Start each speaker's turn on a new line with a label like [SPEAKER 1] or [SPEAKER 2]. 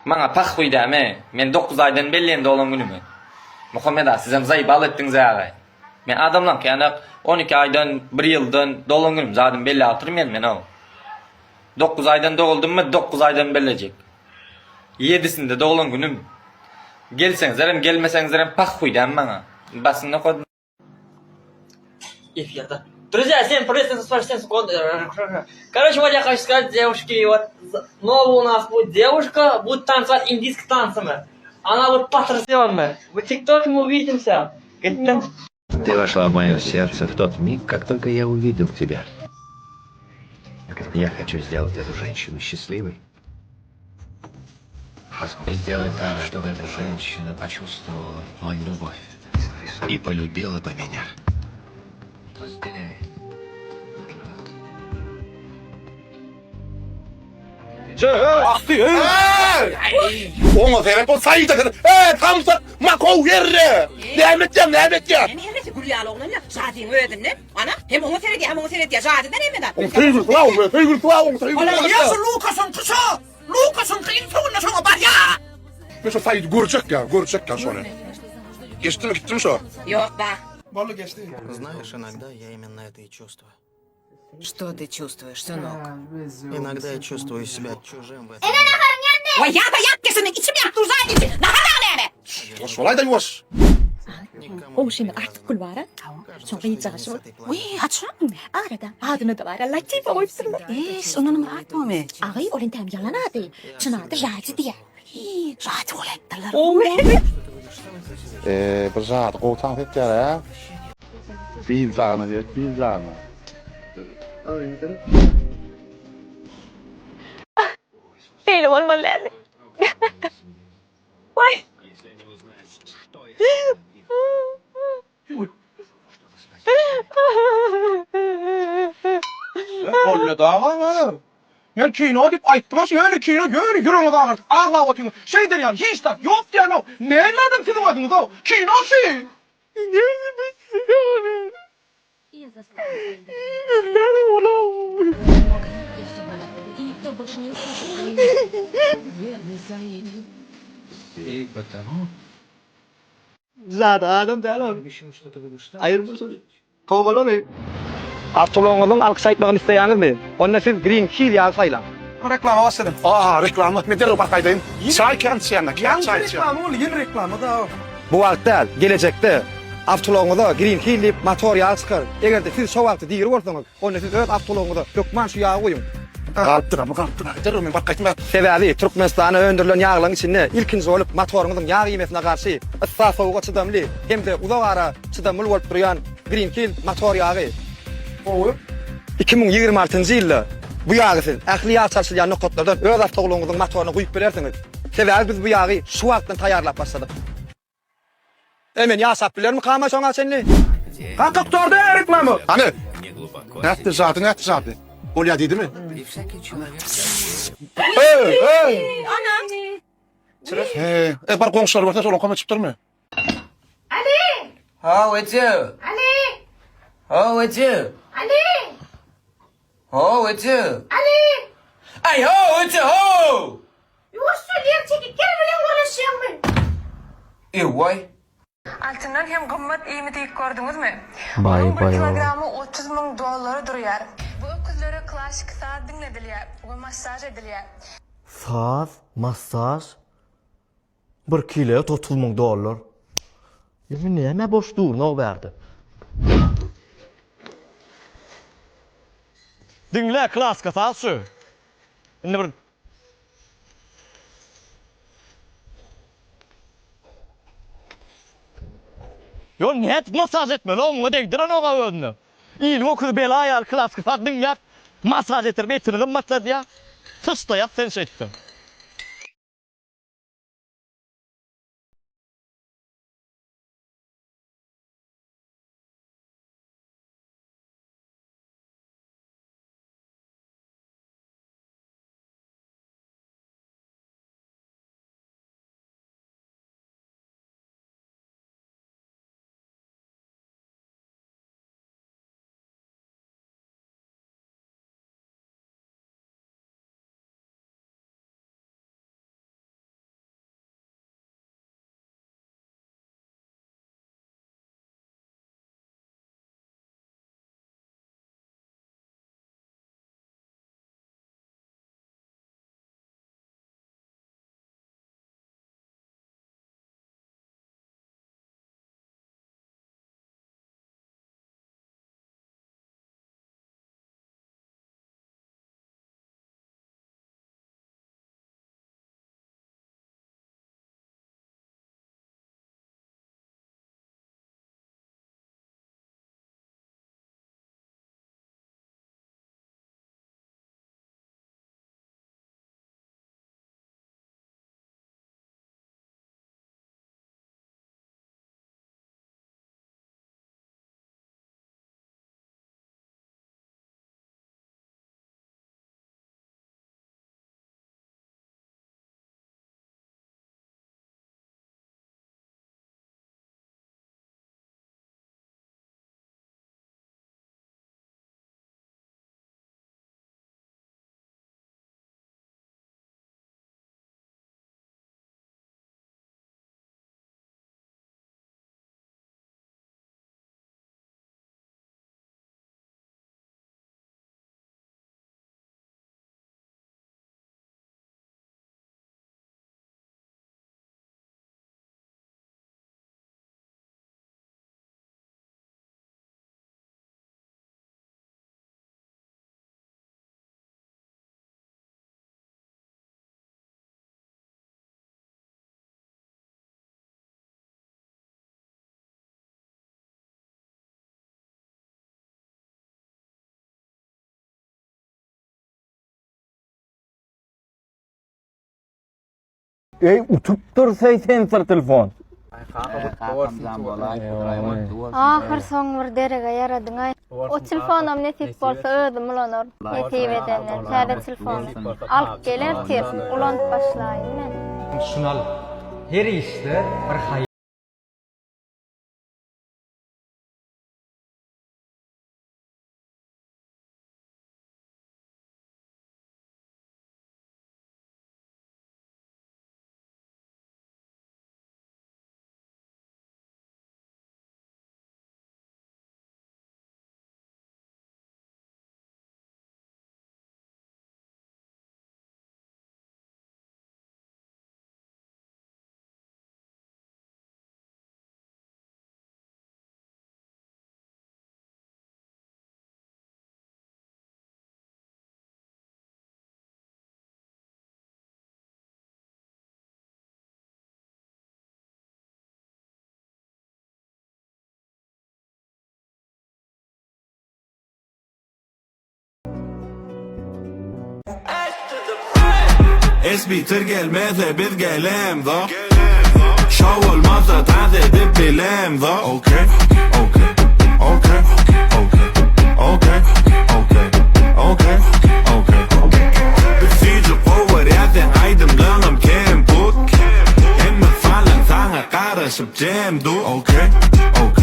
[SPEAKER 1] Maňa pak guýdamy. Men 9 aýdan belli olan günümi. Muhammed ağa, sizem zayıf al etdiňiz agay. Men adamlaň ýani 12 aýdan, 1 ýyldan dolan günüm zadyň belli atyrmyn men o. 9 aýdan doguldummy 9 aýdan bellecek. 7-sinde dolan günüm. Gelseňiz hem gelmeseňiz hem pak guýdamy maňa. Basyna kod.
[SPEAKER 2] Эфирда. Друзья, всем привет, это спасибо, секунд. Короче, вот я хочу сказать девушке, вот новая у нас будет девушка, будет танцевать индийскими танцами. Она будет потрясённая. В ТикТоке мы увидимся.
[SPEAKER 3] Ты вошла в мое сердце в тот миг, как только я увидел тебя. Я хочу сделать эту женщину счастливой. Сделай так, чтобы эта женщина почувствовала мою любовь и полюбила бы меня.
[SPEAKER 4] Ona telefon sayıda tamsa makov yerre. Ne edeceğim?
[SPEAKER 5] Yani herkese gülüyor oğlum ya. Zaten öyle ne? Ana hem onu seyrediyor hem onu seyrediyor. Zaten ne mi
[SPEAKER 4] Om tüygül tuvav.
[SPEAKER 5] Ola yaşı Lukas'ın kısa. Lukas'ın kıyım sonuna sonra var ya.
[SPEAKER 4] Mesela sayıda görecek ya sonra. Geçti mi gitti mi sonra?
[SPEAKER 5] Yok be.
[SPEAKER 6] Знаешь, иногда я именно это и чувствую.
[SPEAKER 5] Что ты чувствуешь, сынок?
[SPEAKER 6] Иногда я чувствую себя чужим в этом.
[SPEAKER 5] Vay ya da yap kesini içim yaktı uzağa gitsin. Nahara neme.
[SPEAKER 4] Solay da yuvaş.
[SPEAKER 7] Oo şimdi artık kul var ha. Sonra yiyeceğiz. Uy açam. Arada adını da var. Latif oysun.
[SPEAKER 5] Sonunu mu atma mı?
[SPEAKER 7] Ağay olun tam yalan adı. Çınarda jati diye.
[SPEAKER 5] Rahat ol ettiler.
[SPEAKER 4] Bir zat qoğutan et ya. Bir zana ver, bir zana.
[SPEAKER 7] Değil olmalı. Vay.
[SPEAKER 4] Olle dağa. Ya kino dip aytmaz öyle kino böyle yürüme dağa. Allah bakın. Şey der yani hiç de yok diyor no. Nereden sizin adınız o? Kino şey.
[SPEAKER 2] Zaten adam değil. Ayırmışsın. Kovalı mı? Abdülhamid'in alkış aytmağını isteyanız mı? Onunla siz Green Hill yazsayla.
[SPEAKER 4] Reklama başladım. Reklama. Ne der o bakaydayım? Çay kendisine. Çay.
[SPEAKER 2] Yeni reklamı da.
[SPEAKER 8] Bu vaqtda gelecekte avtologida Green Hill deb motor yağ çıkar. Eğer de siz şu vaqtda digir bolsanız, onda siz öz avtologida dökman şu yağı koyun.
[SPEAKER 4] Kalktıra. Der o bakaytma.
[SPEAKER 8] Sebebi Türkmenistan'a öndürülen yağların içinde ilkinci olup motorunuzun yağ kıymesine karşı ıssa soğuğa çıdamlı hem de uzak ara çıdamlı olup duran Green Hill motor yağı. 2026 yılda bu yağı siz ähliýat çalşylýan nokatlardan öz avtologyňyzyň motoruny guýup berersiňiz. Sebebi biz bu yağı şu wagtdan taýýarlap başladyk. Hemen ýasap bilermi kama şoňa senli?
[SPEAKER 4] Kalk torda reklamı. Hani? Ne zaten. Olya dedi mi? Anam. Bar komşular varsa solon koma çıktır mı?
[SPEAKER 5] Ali.
[SPEAKER 2] Oh, it's you.
[SPEAKER 5] Ali.
[SPEAKER 2] Oh, it's you.
[SPEAKER 5] Ali.
[SPEAKER 2] Oh, it's you.
[SPEAKER 5] Ali.
[SPEAKER 2] Ay, oh, it's you. Oh.
[SPEAKER 5] Yavaş söyleyeyim çekil. Gel buraya uğraşayım ben.
[SPEAKER 2] Vay.
[SPEAKER 9] Altından hem kımmet iyi mi deyip gördünüz mü?
[SPEAKER 3] Bay
[SPEAKER 9] Onun bir
[SPEAKER 3] bay.
[SPEAKER 9] kilogramı 30 bin doları duruyor. Bu öküzlere klasik saat dinlediliyor ve masaj ediliyor.
[SPEAKER 6] Saz, massaj. 1 kilo 30 000 dolar. Yemin neme boş dur, ne verdi? Dinle klasik saat şu. Şimdi bir Yo net masaj etme lan o değdiren o önüne. İyi o kız bela ayar klasik saat dinle. Masaj ettirme ettirdin masaj ya. Tısta yap sen şey ettin. Ey utup dursay sensor telefon.
[SPEAKER 9] Ahir soň bir derege yaradyň ay. O telefonam netip bolsa özüm ulanır. Netip edenler, käde telefonu. Alıp geler ters, ulanyp başlaýyn men.
[SPEAKER 2] Şunal. Her işte bir hayır.
[SPEAKER 10] Esbiter gelmezse biz gelem da. Şov olmazsa taz edip bilem da. Okay, okay, okay, okay, okay, okay, okay, okay. Besiege power yazen aydınlığım kem put. Hem falan sana karışıp cem du. Okay, okay.